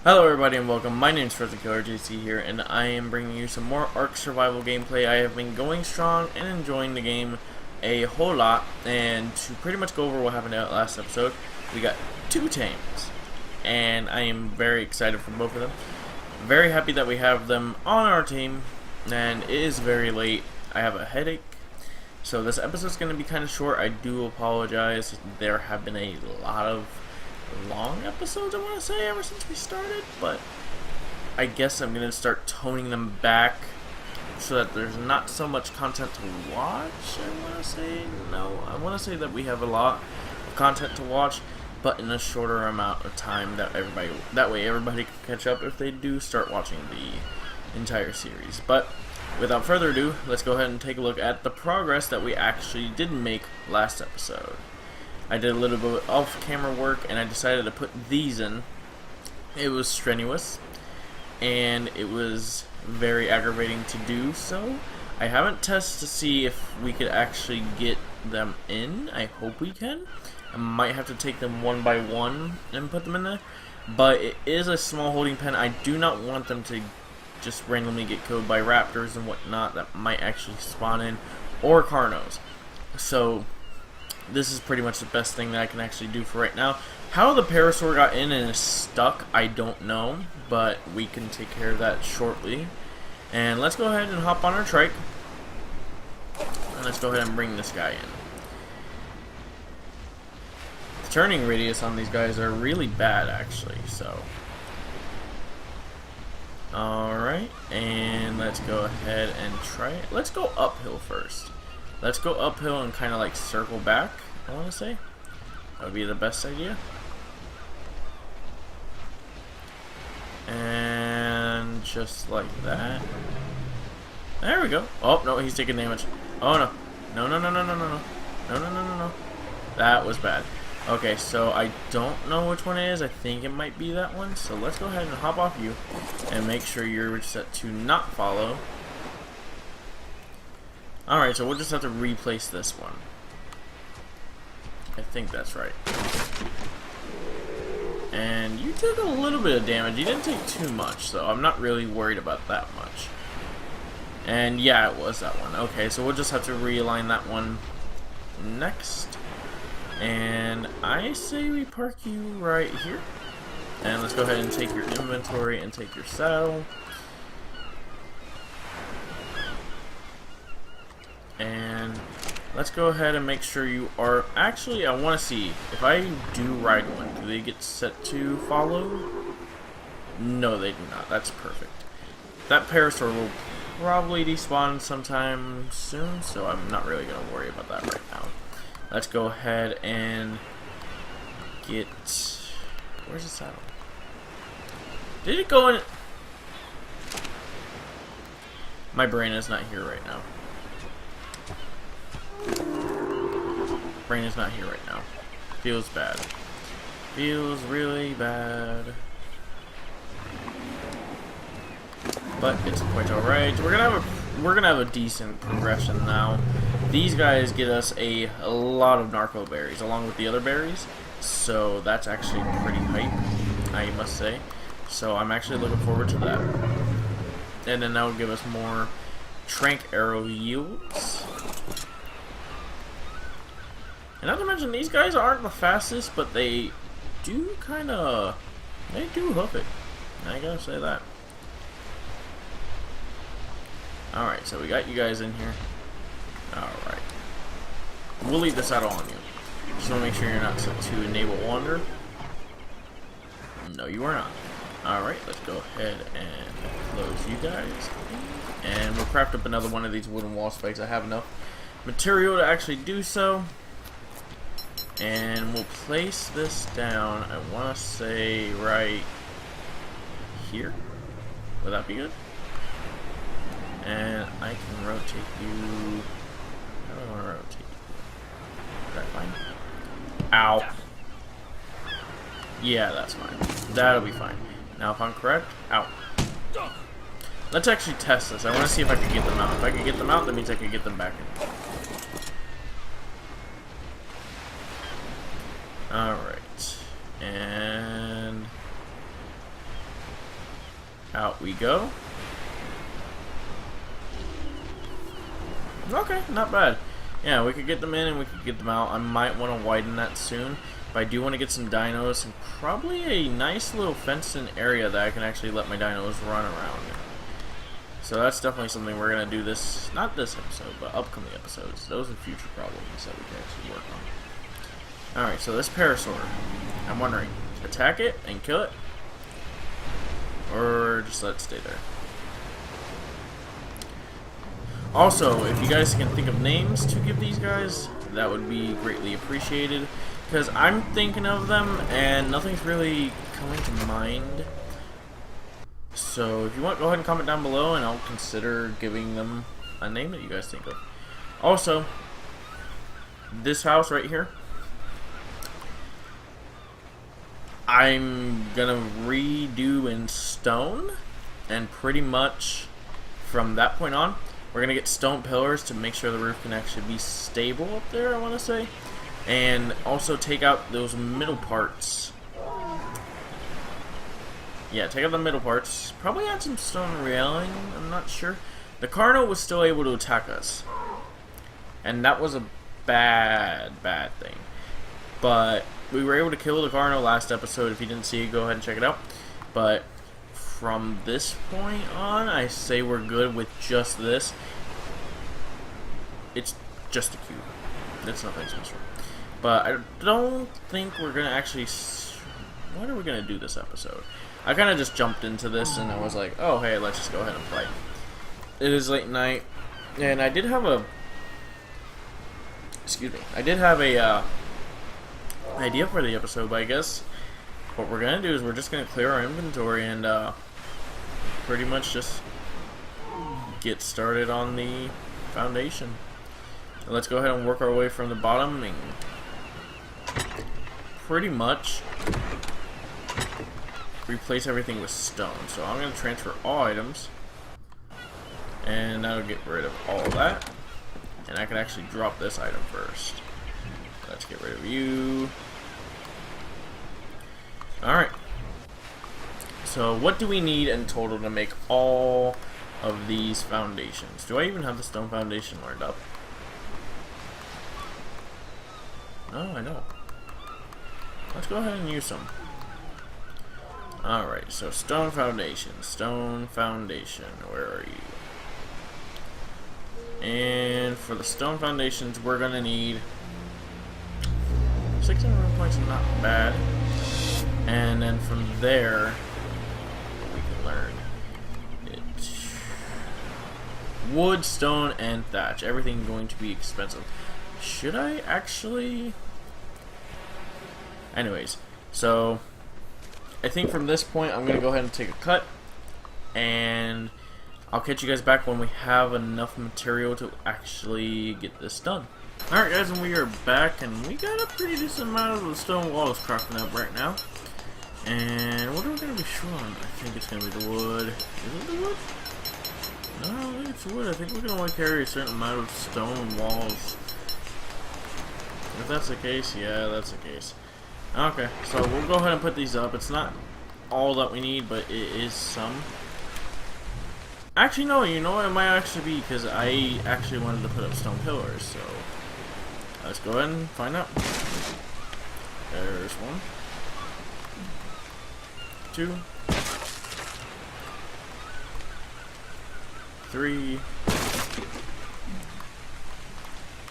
Hello everybody and welcome. My name is Frozen Killer JC here, and I am bringing you some more Ark Survival gameplay. I have been going strong and enjoying the game a whole lot, and to pretty much go over what happened in the last episode, we got 2 tames, and I am very excited for both of them. Very happy that we have them on our team, and it is very late. I have a headache, so this episode is going to be kind of short. I do apologize. There have been a lot of long episodes, I want to say, ever since we started, but I guess I'm going to start toning them back so that there's not so much content to watch. I want to say that we have a lot of content to watch, but in a shorter amount of time, that way everybody can catch up if they do start watching the entire series. But without further ado, let's go ahead and take a look at the progress that we actually did make last episode. I did a little bit of off-camera work, and I decided to put these in. It was strenuous, and it was very aggravating to do so. I haven't tested to see if we could actually get them in. I hope we can. I might have to take them one by one and put them in there, but it is a small holding pen. I do not want them to just randomly get killed by raptors and whatnot that might actually spawn in, or carnos. So this is pretty much the best thing that I can actually do for right now. How the parasaur got in and is stuck, I don't know, but we can take care of that shortly. And let's go ahead and hop on our trike, and let's go ahead and bring this guy in. The turning radius on these guys are really bad, actually, so alright, and let's go ahead and try it. Let's go uphill first. Let's go uphill and kind of like circle back, I want to say. That would be the best idea. And just like that. There we go. Oh, no, he's taking damage. Oh, no. No, no, no, no, no, no, no. No, no, no, no, no. That was bad. Okay, so I don't know which one it is. I think it might be that one. So let's go ahead and hop off you and make sure you're set to not follow. Alright, so we'll just have to replace this one. I think that's right. And you took a little bit of damage. You didn't take too much, so I'm not really worried about that much. And yeah, it was that one. Okay, so we'll just have to realign that one next. And I say we park you right here. And let's go ahead and take your inventory and take your saddle. And let's go ahead and make sure you are... Actually, I want to see, if I do ride one, do they get set to follow? No, they do not. That's perfect. That parasaur will probably despawn sometime soon, so I'm not really going to worry about that right now. Let's go ahead and get... Where's the saddle? Did it go in... My brain is not here right now. Brain is not here right now. Feels bad. Feels really bad. But it's quite alright. We're gonna have a decent progression now. These guys get us a lot of narco berries along with the other berries, so that's actually pretty hype, I must say. So I'm actually looking forward to that. And then that will give us more trank arrow yields. And not to mention, these guys aren't the fastest, but they do hoof it. I gotta say that. Alright, so we got you guys in here. Alright. We'll leave the saddle on you. Just wanna make sure you're not set to enable wander. No, you are not. Alright, let's go ahead and close you guys. And we'll craft up another one of these wooden wall spikes. I have enough material to actually do so. And we'll place this down, I want to say right here. Would that be good? And I can rotate you. How do I want to rotate you? Is that fine? Ow. Yeah, that's fine. That'll be fine. Now if I'm correct, ow. Let's actually test this. I want to see if I can get them out. If I can get them out, that means I can get them back in. Alright. And Out we go. Okay, not bad. Yeah, we could get them in and we could get them out. I might want to widen that soon. But I do want to get some dinos and probably a nice little fenced-in area that I can actually let my dinos run around. So that's definitely something we're going to do this, not this episode, but upcoming episodes. Those are future problems that we can actually work on. Alright, so this Parasaur, I'm wondering, attack it and kill it? Or just let it stay there? Also, if you guys can think of names to give these guys, that would be greatly appreciated. Because I'm thinking of them, and nothing's really coming to mind. So, if you want, go ahead and comment down below, and I'll consider giving them a name that you guys think of. Also, this house right here, I'm gonna redo in stone, and pretty much from that point on, we're gonna get stone pillars to make sure the roof can actually be stable up there, I want to say. And also take out those middle parts. Yeah, take out the middle parts. Probably add some stone railing, I'm not sure. The Carno was still able to attack us. And that was a bad thing. But we were able to kill the Carno last episode. If you didn't see it, go ahead and check it out. But from this point on, I say we're good with just this. It's just a cube. It's nothing special. But I don't think we're going to actually... What are we going to do this episode? I kind of just jumped into this and I was like, oh, hey, let's just go ahead and play. It is late night. And I did have a... Excuse me. I did have a idea for the episode, but I guess what we're going to do is we're just going to clear our inventory and pretty much just get started on the foundation. And let's go ahead and work our way from the bottom and pretty much replace everything with stone. So I'm going to transfer all items and that'll get rid of all that, and I can actually drop this item first. Let's get rid of you. Alright, so what do we need in total to make all of these foundations? Do I even have the stone foundation learned up? No, I don't. Let's go ahead and use some. Alright, so stone foundation, where are you? And for the stone foundations, we're gonna need 16 room points, not bad. And then from there, we can learn it. Wood, stone, and thatch. Everything going to be expensive. Should I actually? Anyways, so I think from this point, I'm gonna go ahead and take a cut, and I'll catch you guys back when we have enough material to actually get this done. Alright guys, and we are back, and we got a pretty decent amount of the stone walls cracking up right now. And what are we going to be short on? I think it's going to be the wood. Is it the wood? No, I don't think it's wood. I think we're going to want to carry a certain amount of stone walls. If that's the case, yeah, that's the case. Okay, so we'll go ahead and put these up. It's not all that we need, but it is some. Actually, no, you know what? It might actually be, because I actually wanted to put up stone pillars, so let's go ahead and find out. There's one. 2, 3,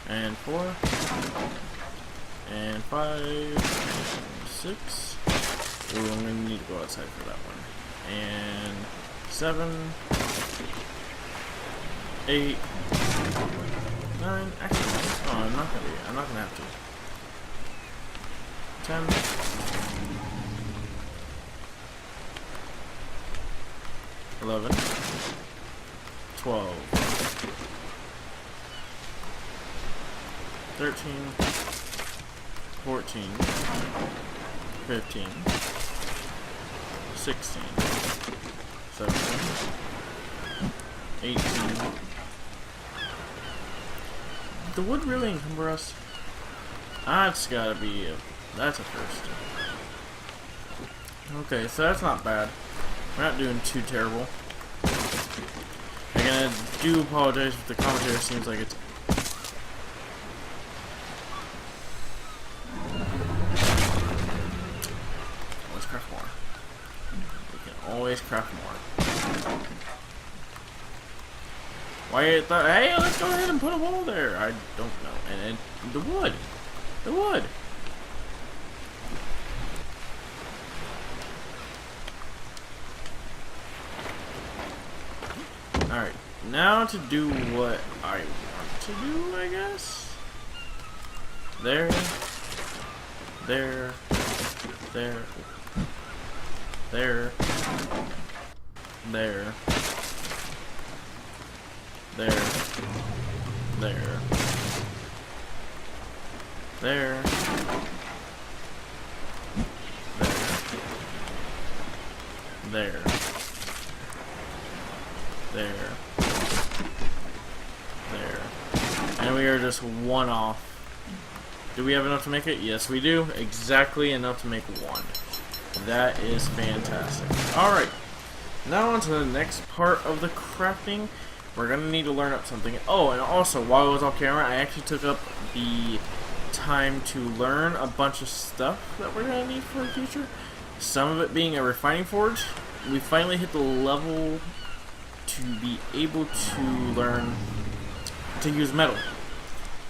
and 4, and 5, and 6. Ooh, I'm gonna need to go outside for that one. And 7, 8, 9. Actually, oh, I'm not gonna have to. 10. 11, 12, 13, 14, 15, 16, 17, 18. The wood really encumber us? That's gotta be that's a first. Okay, so that's not bad. We're not doing too terrible. Again, I do apologize if the commentary seems like it's... Let's craft more. We can always craft more. Why I thought, hey, let's go ahead and put a wall there. I don't know. And the wood. The wood. Alright, now to do what I want to do, I guess. There. There. There. There. There. There. There. There. There. There. There. And we are just one off. Do we have enough to make it? Yes, we do. Exactly enough to make one. That is fantastic. Alright. Now on to the next part of the crafting. We're going to need to learn up something. Oh, and also, while I was off camera, I actually took up the time to learn a bunch of stuff that we're going to need for the future. Some of it being a refining forge. We finally hit the level to be able to learn to use metal.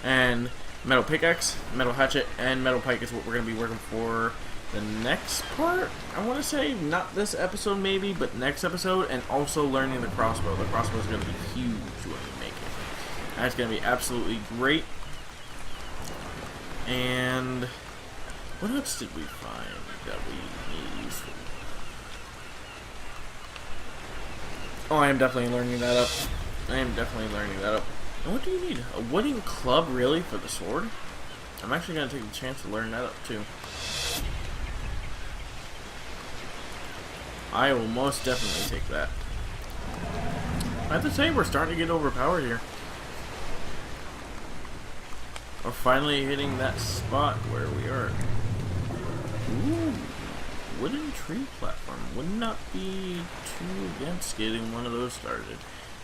And metal pickaxe, metal hatchet, and metal pike is what we're going to be working for the next part. I want to say not this episode maybe, but next episode, and also learning the crossbow. The crossbow is going to be huge when we make it. That's going to be absolutely great. And what else did we find that we need useful? Oh, I am definitely learning that up. I am definitely learning that up. And what do you need? A wooden club, really, for the sword? I'm actually going to take the chance to learn that up, too. I will most definitely take that. I have to say, we're starting to get overpowered here. We're finally hitting that spot where we are. Ooh. Wooden tree platform. Would not be too against getting one of those started.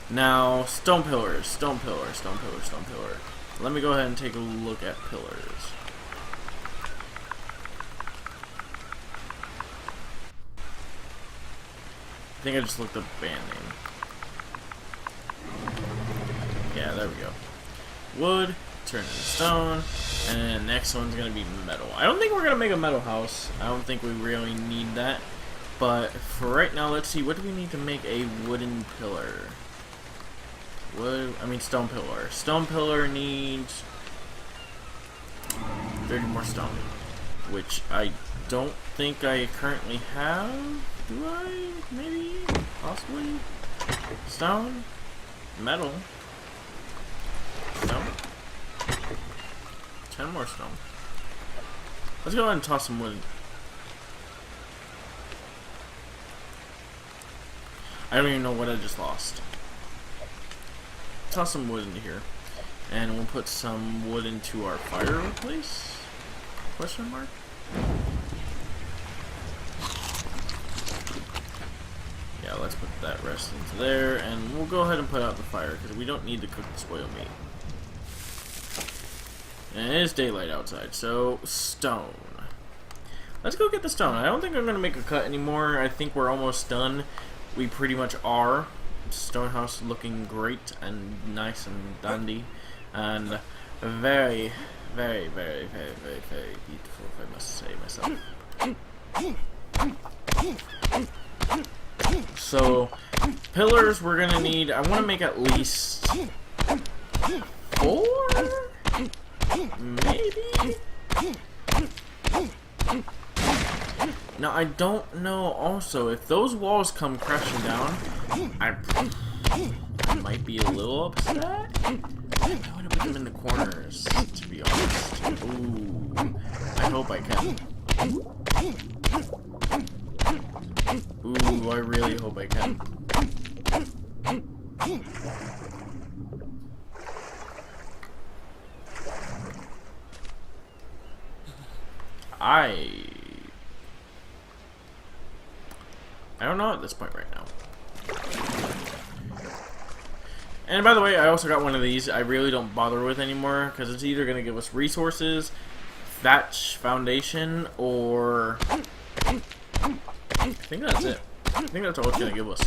Now, stone pillars. Stone pillar, stone pillar, stone pillar. Let me go ahead and take a look at pillars. I think I just looked up band name. Yeah, there we go. Wood, turn into stone, and then the next one's gonna be metal. I don't think we're gonna make a metal house. I don't think we really need that. But for right now, let's see. What do we need to make a wooden pillar? Stone pillar. Stone pillar needs 30 more stone, which I don't think I currently have. Do I? Maybe? Possibly? Stone? Metal? Stone? 10 more stone. Let's go ahead and toss some wood. I don't even know what I just lost. Toss some wood into here. And we'll put some wood into our fireplace? Question mark? Yeah, let's put that rest into there, and we'll go ahead and put out the fire, because we don't need to cook the spoiled meat. And it is daylight outside, so stone. Let's go get the stone. I don't think I'm going to make a cut anymore. I think we're almost done. We pretty much are. Stone house looking great and nice and dandy, and very, very, very, very, very, very beautiful, if I must say myself. So, pillars we're gonna need, I want to make at least 4? Maybe? Now, I don't know also, if those walls come crashing down, I might be a little upset. I want to put them in the corners, to be honest. Ooh, I hope I can. Ooh, I really hope I can. I don't don't know at this point right now. And by the way, I also got one of these I really don't bother with anymore, because it's either going to give us resources, thatch foundation, or I think that's it. I think that's all it's going to give us.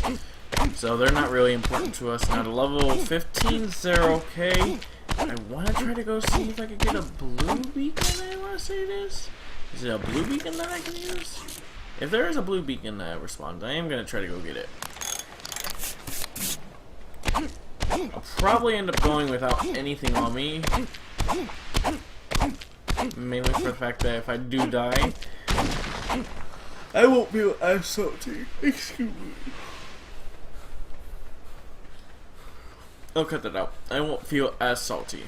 So they're not really important to us. Now to level 15's they're okay. I want to try to go see if I can get a blue beacon, I want to say it is. Is it a blue beacon that I can use? If there is a blue beacon that responds, I am going to try to go get it. I'll probably end up going without anything on me. Mainly for the fact that if I do die, I won't feel as salty. Excuse me. I'll cut that out. I won't feel as salty.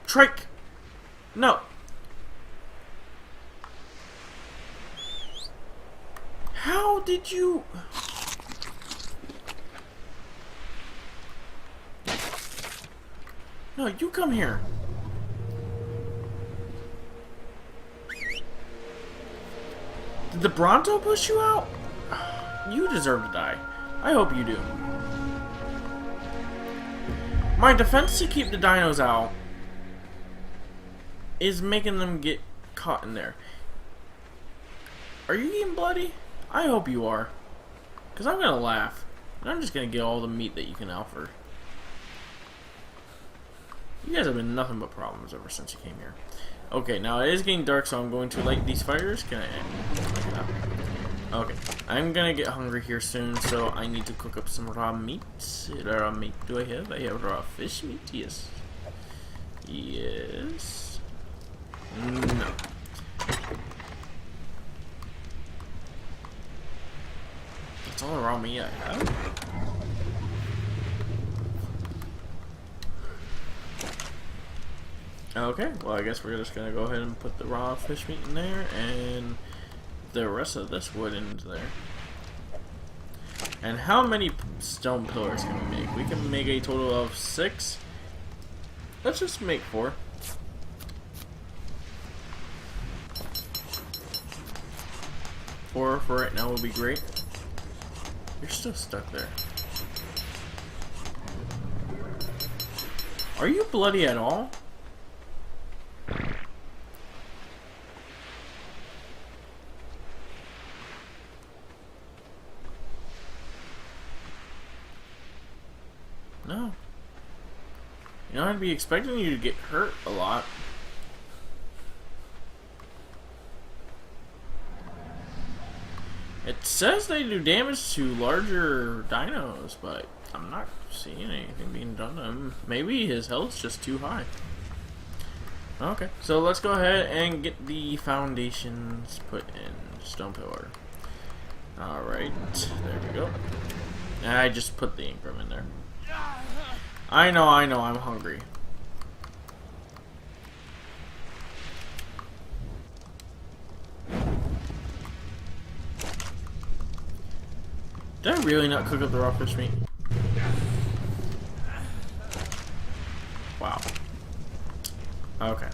Trike! No! How did you... No, you come here. Did the Bronto push you out? You deserve to die. I hope you do. My defense to keep the dinos out is making them get caught in there. Are you getting bloody? I hope you are. Because I'm going to laugh. And I'm just going to get all the meat that you can offer. You guys have been nothing but problems ever since you came here. Okay, now it is getting dark, so I'm going to light these fires. Can I... Okay, I'm gonna get hungry here soon, so I need to cook up some raw meat. Raw meat do I have? I have raw fish meat, yes. Yes. No. That's all the raw meat I have? Okay, well I guess we're just gonna go ahead and put the raw fish meat in there, and the rest of this wood into there. And how many stone pillars can we make? We can make a total of 6. Let's just make 4. Four for right now will be great. You're still stuck there. Are you bloody at all? No. You know, I'd be expecting you to get hurt a lot. It says they do damage to larger dinos, but I'm not seeing anything being done to him. Maybe his health's just too high. Okay, so let's go ahead and get the foundations put in. Stone pillar. Alright, there we go. I just put the Ingram in there. I know, I'm hungry. Did I really not cook up the raw fish meat? Wow. Okay.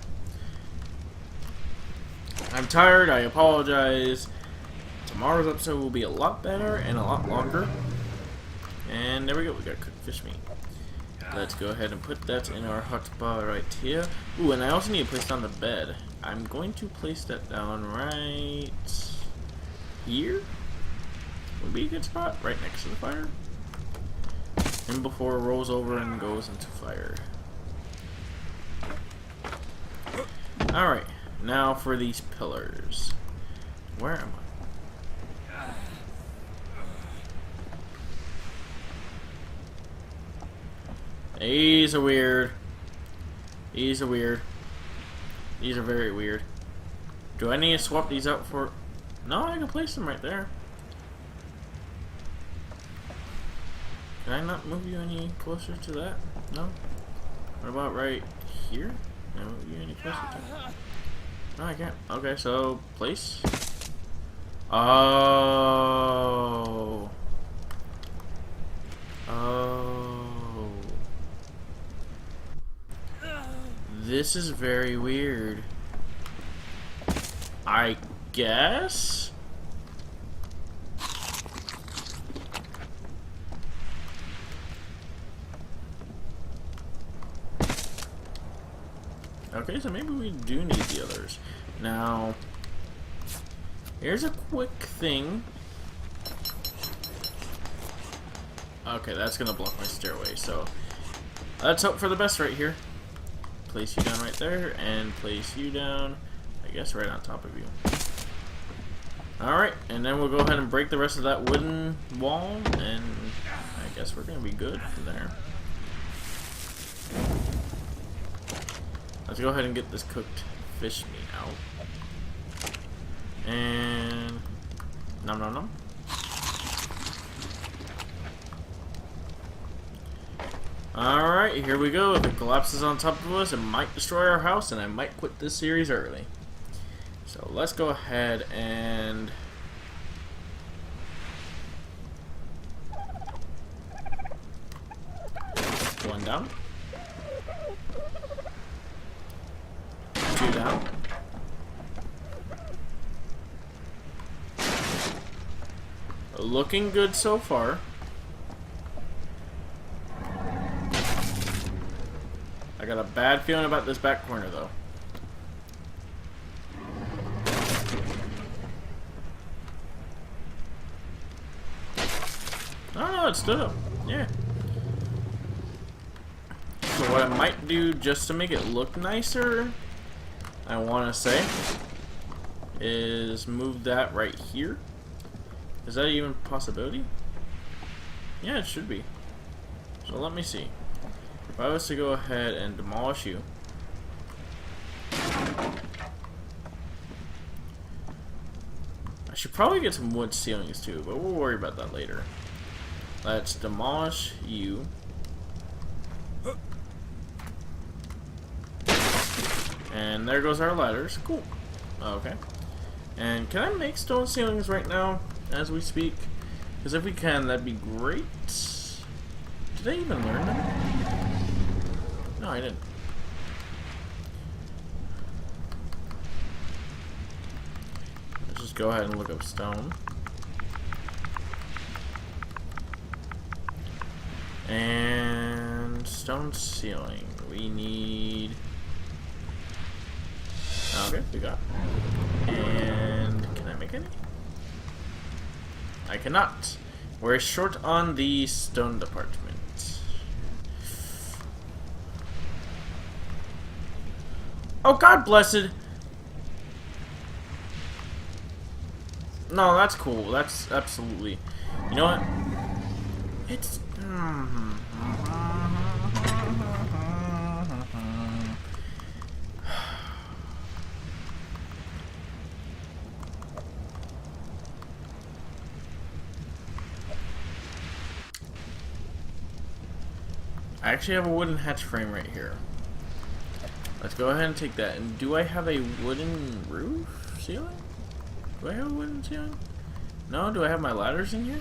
I'm tired, I apologize. Tomorrow's episode will be a lot better and a lot longer. And there we go, we got cooked fish meat. Let's go ahead and put that in our hotbar right here. Ooh, and I also need to place down the bed. I'm going to place that down right here. Would be a good spot, right next to the fire. And before it rolls over and goes into fire. Alright, now for these pillars. Where am I? These are weird. These are weird. These are very weird. Do I need to swap these out for... No, I can place them right there. Can I not move you any closer to that? No? What about right here? Can I move you any closer to that? No, I can't. Okay, so place. Oh. Oh. This is very weird. I guess. Okay, so maybe we do need the others. Now, here's a quick thing. Okay, that's gonna block my stairway, so let's hope for the best right here. Place you down right there, and place you down, I guess, right on top of you. Alright, and then we'll go ahead and break the rest of that wooden wall, and I guess we're gonna be good from there. Let's go ahead and get this cooked fish meat out. And nom nom nom. Alright, here we go. If it collapses on top of us, it might destroy our house, and I might quit this series early. So let's go ahead and one down. Two down. Looking good so far. I got a bad feeling about this back corner though. Oh no, it stood up. Yeah. So what I might do just to make it look nicer, I want to say, is move that right here. Is that even a possibility? Yeah, it should be. So let me see. If I was to go ahead and demolish you, I should probably get some wood ceilings too, but we'll worry about that later. Let's demolish you. And there goes our ladders. Cool. Okay. And can I make stone ceilings right now as we speak? Because if we can, that'd be great. Did I even learn them? No, I didn't. Let's just go ahead and look up stone. And stone ceiling. We need... Okay, we got. And can I make any? I cannot. We're short on the stone department. Oh, God blessed. No, that's cool. That's absolutely. You know what? It's. I actually have a wooden hatch frame right here. Let's go ahead and take that. And do I have a wooden roof ceiling? Do I have a wooden ceiling? No, do I have my ladders in here?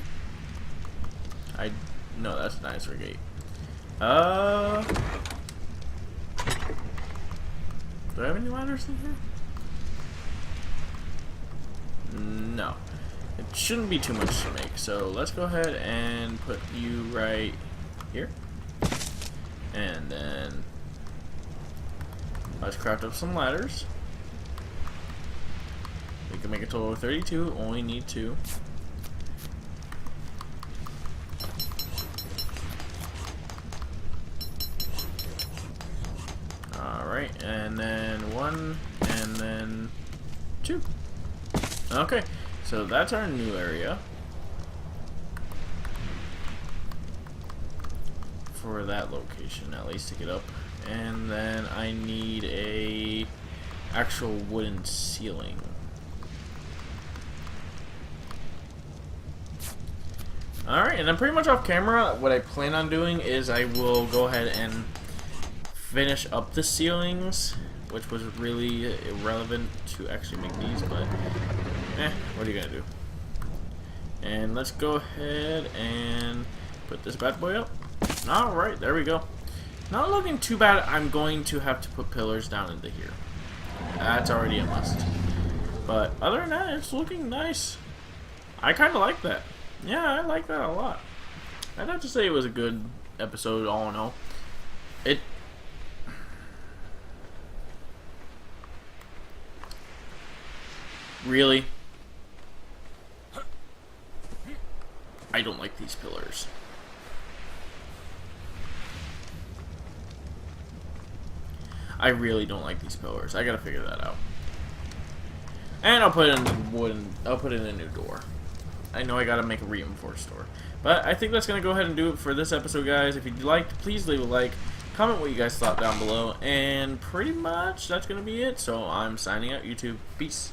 No, that's a nicer gate. Do I have any ladders in here? No. It shouldn't be too much to make. So let's go ahead and put you right here. And then let's craft up some ladders. We can make a total of 32, only need 2. Alright, and then 1, and then 2. Okay, so that's our new area for that location, at least to get up. And then I need a actual wooden ceiling. Alright, and then pretty much off camera, what I plan on doing is I will go ahead and finish up the ceilings, which was really irrelevant to actually make these, but what are you gonna do? And let's go ahead and put this bad boy up. Alright, there we go. Not looking too bad. I'm going to have to put pillars down into here. That's already a must. But other than that, it's looking nice. I kind of like that. Yeah, I like that a lot. I'd have to say it was a good episode, all in all. It... Really? I don't like these pillars. I really don't like these pillars. I gotta figure that out. And I'll put in wooden. I'll put in a new door. I know I gotta make a reinforced door. But I think that's gonna go ahead and do it for this episode, guys. If you liked, please leave a like. Comment what you guys thought down below. And pretty much that's gonna be it. So I'm signing out, YouTube. Peace.